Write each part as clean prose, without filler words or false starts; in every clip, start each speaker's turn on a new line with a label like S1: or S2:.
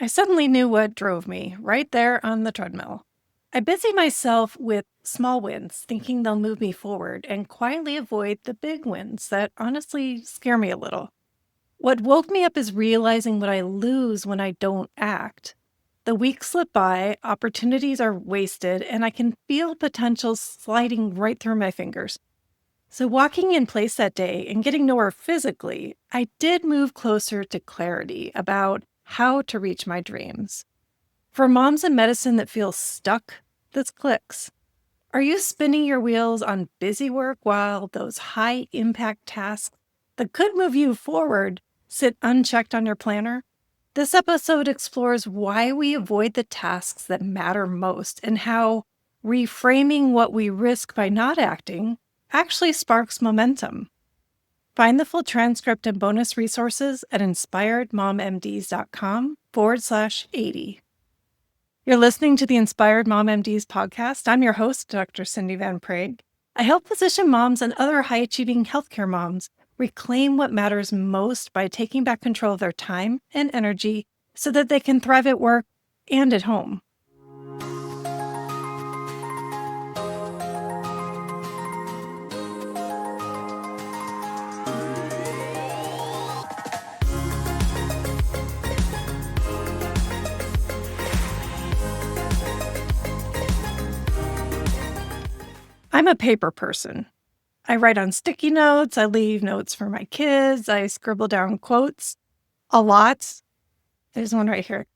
S1: I suddenly knew what drove me right there on the treadmill. I busy myself with small wins, thinking they'll move me forward, and quietly avoid the big wins that honestly scare me a little. What woke me up is realizing what I lose when I don't act. The weeks slip by, opportunities are wasted, and I can feel potential sliding right through my fingers. So, walking in place that day and getting nowhere physically, I did move closer to clarity about how to reach my dreams. For moms in medicine that feel stuck, this clicks. Are you spinning your wheels on busy work while those high impact tasks that could move you forward sit unchecked on your planner? This episode explores why we avoid the tasks that matter most and how reframing what we risk by not acting actually sparks momentum. Find the full transcript and bonus resources at inspiredmommds.com/80. You're listening to the Inspired Mom MDs podcast. I'm your host, Dr. Cindy Van Prague. I help physician moms and other high-achieving healthcare moms reclaim what matters most by taking back control of their time and energy so that they can thrive at work and at home. I'm a paper person. I write on sticky notes, I leave notes for my kids, I scribble down quotes a lot. There's one right here.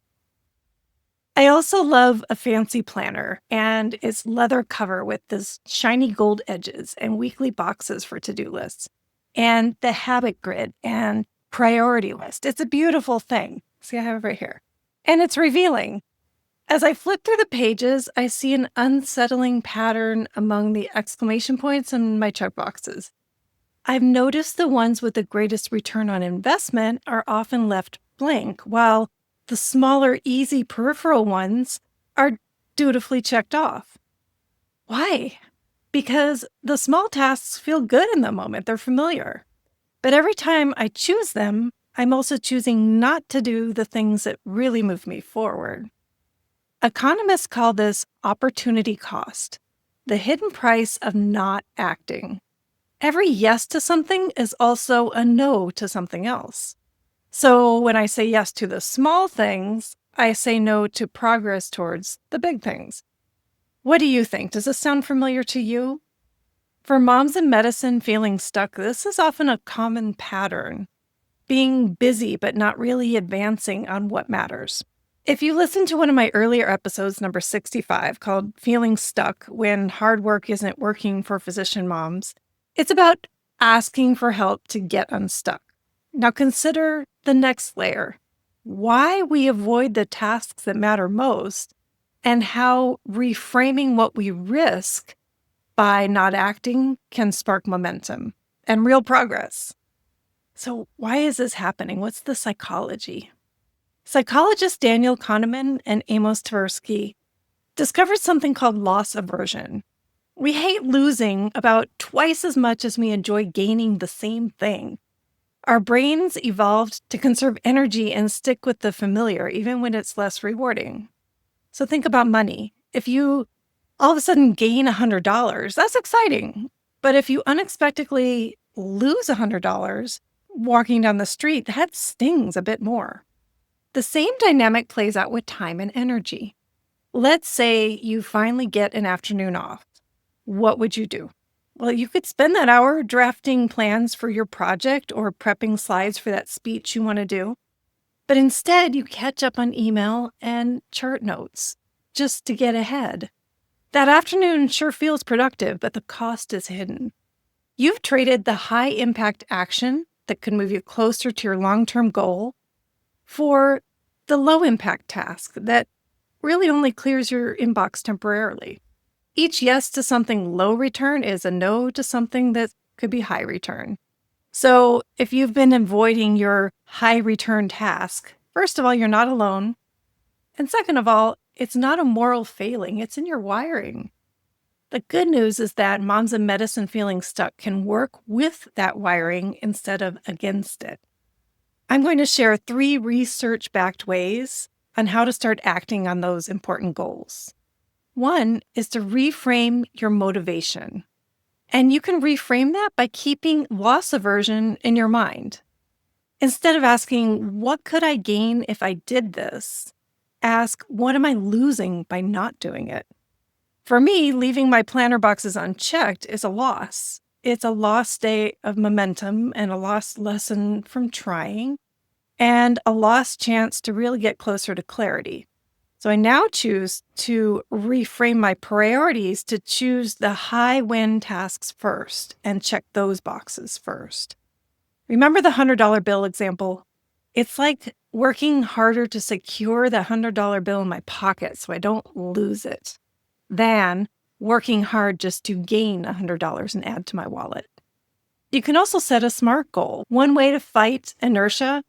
S1: I also love a fancy planner and its leather cover with this shiny gold edges and weekly boxes for to-do lists and the habit grid and priority list. It's a beautiful thing. See, I have it right here. And it's revealing. As I flip through the pages, I see an unsettling pattern among the exclamation points and my checkboxes. I've noticed the ones with the greatest return on investment are often left blank, while the smaller, easy peripheral ones are dutifully checked off. Why? Because the small tasks feel good in the moment, they're familiar. But every time I choose them, I'm also choosing not to do the things that really move me forward. Economists call this opportunity cost, the hidden price of not acting. Every yes to something is also a no to something else. So when I say yes to the small things, I say no to progress towards the big things. What do you think? Does this sound familiar to you? For moms in medicine feeling stuck, this is often a common pattern, being busy but not really advancing on what matters. If you listen to one of my earlier episodes, number 65, called Feeling Stuck When Hard Work Isn't Working for Physician Moms, it's about asking for help to get unstuck. Now consider the next layer, why we avoid the tasks that matter most and how reframing what we risk by not acting can spark momentum and real progress. So why is this happening? What's the psychology? Psychologists Daniel Kahneman and Amos Tversky discovered something called loss aversion. We hate losing about twice as much as we enjoy gaining the same thing. Our brains evolved to conserve energy and stick with the familiar, even when it's less rewarding. So think about money. If you all of a sudden gain $100, that's exciting. But if you unexpectedly lose $100 walking down the street, that stings a bit more. The same dynamic plays out with time and energy. Let's say you finally get an afternoon off. What would you do? Well, you could spend that hour drafting plans for your project or prepping slides for that speech you want to do. But instead, you catch up on email and chart notes just to get ahead. That afternoon sure feels productive, but the cost is hidden. You've traded the high-impact action that could move you closer to your long-term goal for the low-impact task that really only clears your inbox temporarily. Each yes to something low return is a no to something that could be high return. So if you've been avoiding your high return task, first of all, you're not alone. And second of all, it's not a moral failing, it's in your wiring. The good news is that moms in medicine feeling stuck can work with that wiring instead of against it. I'm going to share 3 research-backed ways on how to start acting on those important goals. One is to reframe your motivation. And you can reframe that by keeping loss aversion in your mind. Instead of asking, what could I gain if I did this? Ask, what am I losing by not doing it? For me, leaving my planner boxes unchecked is a loss. It's a lost day of momentum and a lost lesson from trying and a lost chance to really get closer to clarity. So I now choose to reframe my priorities to choose the high-win tasks first and check those boxes first. Remember the $100 bill example? It's like working harder to secure the $100 bill in my pocket so I don't lose it than working hard just to gain $100 and add to my wallet. You can also set a SMART goal. One way to fight inertia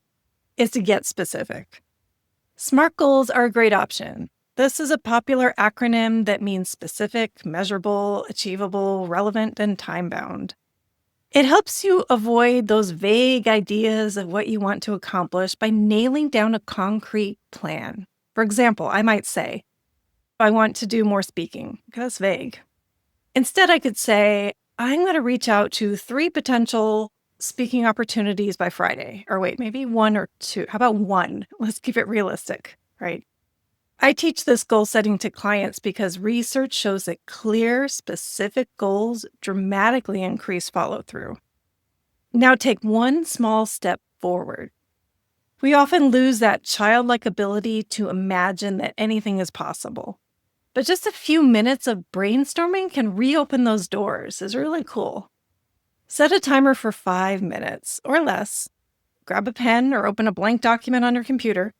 S1: is to get specific. SMART goals are a great option. This is a popular acronym that means specific, measurable, achievable, relevant, and time-bound. It helps you avoid those vague ideas of what you want to accomplish by nailing down a concrete plan. For example, I might say, I want to do more speaking. That's vague. Instead, I could say, I'm going to reach out to 3 potential speaking opportunities by Friday. Or wait, maybe 1 or 2. How about 1? Let's keep it realistic, right? I teach this goal setting to clients because research shows that clear, specific goals dramatically increase follow-through. Now take one small step forward. We often lose that childlike ability to imagine that anything is possible. But just a few minutes of brainstorming can reopen those doors. It's really cool. Set a timer for 5 minutes or less. Grab a pen or open a blank document on your computer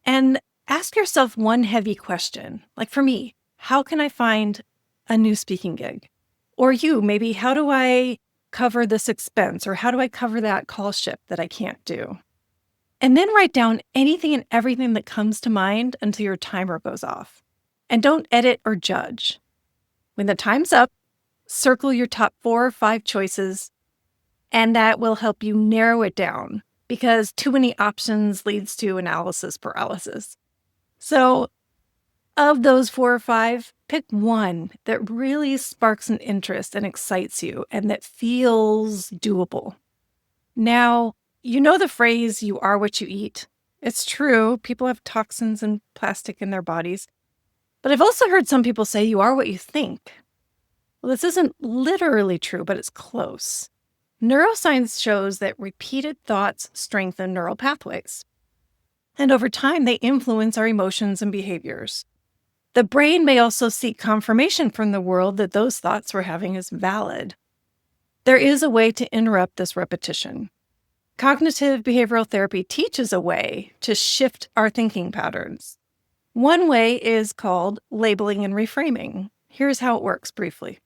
S1: and ask yourself one heavy question. Like for me, how can I find a new speaking gig? Or you, maybe, how do I cover this expense? Or how do I cover that call shift that I can't do? And then write down anything and everything that comes to mind until your timer goes off. And don't edit or judge. When the time's up, circle your top 4 or 5 choices, and that will help you narrow it down because too many options leads to analysis paralysis. So of those 4 or 5, pick one that really sparks an interest and excites you and that feels doable. Now, you know the phrase, you are what you eat. It's true. People have toxins and plastic in their bodies. But I've also heard some people say you are what you think. Well, this isn't literally true, but it's close. Neuroscience shows that repeated thoughts strengthen neural pathways. And over time, they influence our emotions and behaviors. The brain may also seek confirmation from the world that those thoughts we're having is valid. There is a way to interrupt this repetition. Cognitive behavioral therapy teaches a way to shift our thinking patterns. One way is called labeling and reframing. Here's how it works briefly.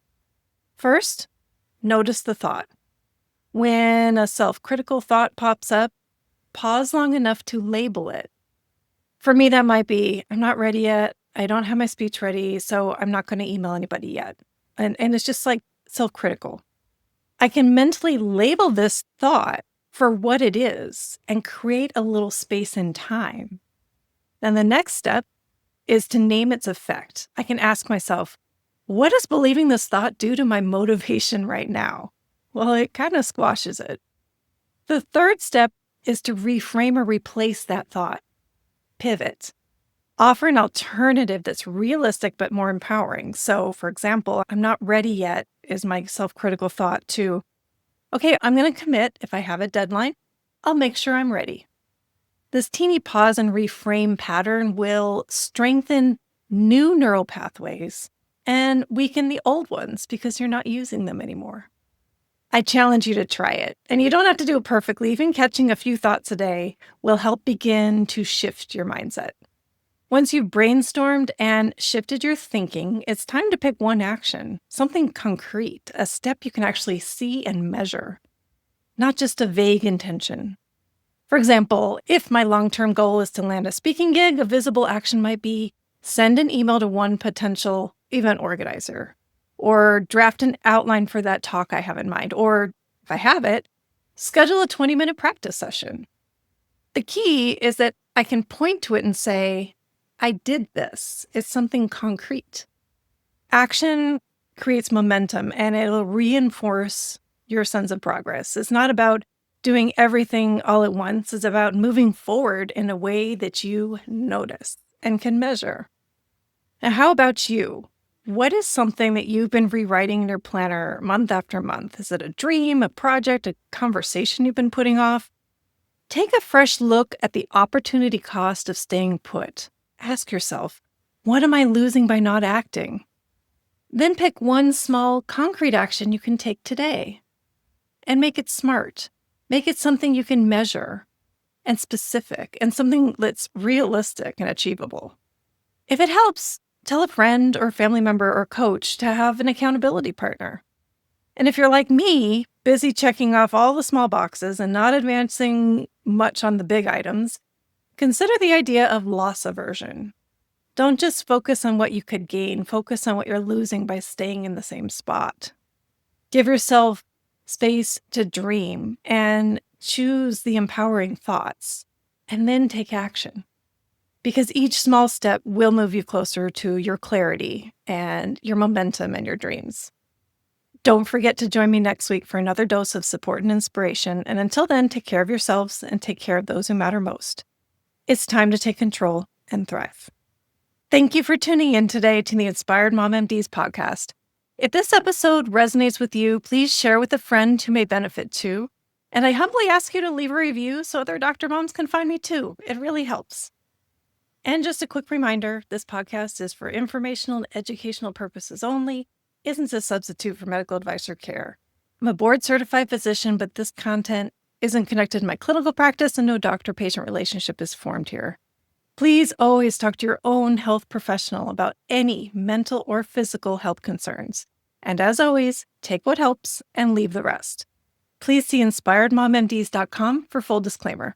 S1: First, notice the thought. When a self-critical thought pops up, pause long enough to label it. For me, that might be, I'm not ready yet. I don't have my speech ready, so I'm not going to email anybody yet. And it's just like self-critical. I can mentally label this thought for what it is and create a little space and time. Then the next step is to name its effect. I can ask myself, what does believing this thought do to my motivation right now? Well, it kind of squashes it. The third step is to reframe or replace that thought. Pivot. Offer an alternative that's realistic but more empowering. So, for example, I'm not ready yet is my self-critical thought to, okay, I'm going to commit. If I have a deadline, I'll make sure I'm ready. This teeny pause and reframe pattern will strengthen new neural pathways and weaken the old ones because you're not using them anymore. I challenge you to try it, and you don't have to do it perfectly. Even catching a few thoughts a day will help begin to shift your mindset. Once you've brainstormed and shifted your thinking, it's time to pick one action, something concrete, a step you can actually see and measure, not just a vague intention. For example, if my long-term goal is to land a speaking gig, a visible action might be send an email to one potential event organizer, or draft an outline for that talk I have in mind, or if I have it, schedule a 20-minute practice session. The key is that I can point to it and say, I did this. It's something concrete. Action creates momentum and it'll reinforce your sense of progress. It's not about doing everything all at once. It's about moving forward in a way that you notice and can measure. Now, how about you? What is something that you've been rewriting in your planner month after month? Is it a dream, a project, a conversation you've been putting off? Take a fresh look at the opportunity cost of staying put. Ask yourself, what am I losing by not acting? Then pick one small, concrete action you can take today and make it SMART. Make it something you can measure and specific and something that's realistic and achievable. If it helps, tell a friend or family member or coach to have an accountability partner. And if you're like me, busy checking off all the small boxes and not advancing much on the big items, consider the idea of loss aversion. Don't just focus on what you could gain, focus on what you're losing by staying in the same spot. Give yourself space to dream and choose the empowering thoughts, and then take action. Because each small step will move you closer to your clarity and your momentum and your dreams. Don't forget to join me next week for another dose of support and inspiration. And until then, take care of yourselves and take care of those who matter most. It's time to take control and thrive. Thank you for tuning in today to the Inspired Mom MDs podcast. If this episode resonates with you, please share with a friend who may benefit too. And I humbly ask you to leave a review so other Dr. Moms can find me too. It really helps. And just a quick reminder, this podcast is for informational and educational purposes only, isn't a substitute for medical advice or care. I'm a board-certified physician, but this content isn't connected to my clinical practice and no doctor-patient relationship is formed here. Please always talk to your own health professional about any mental or physical health concerns. And as always, take what helps and leave the rest. Please see inspiredmommds.com for full disclaimer.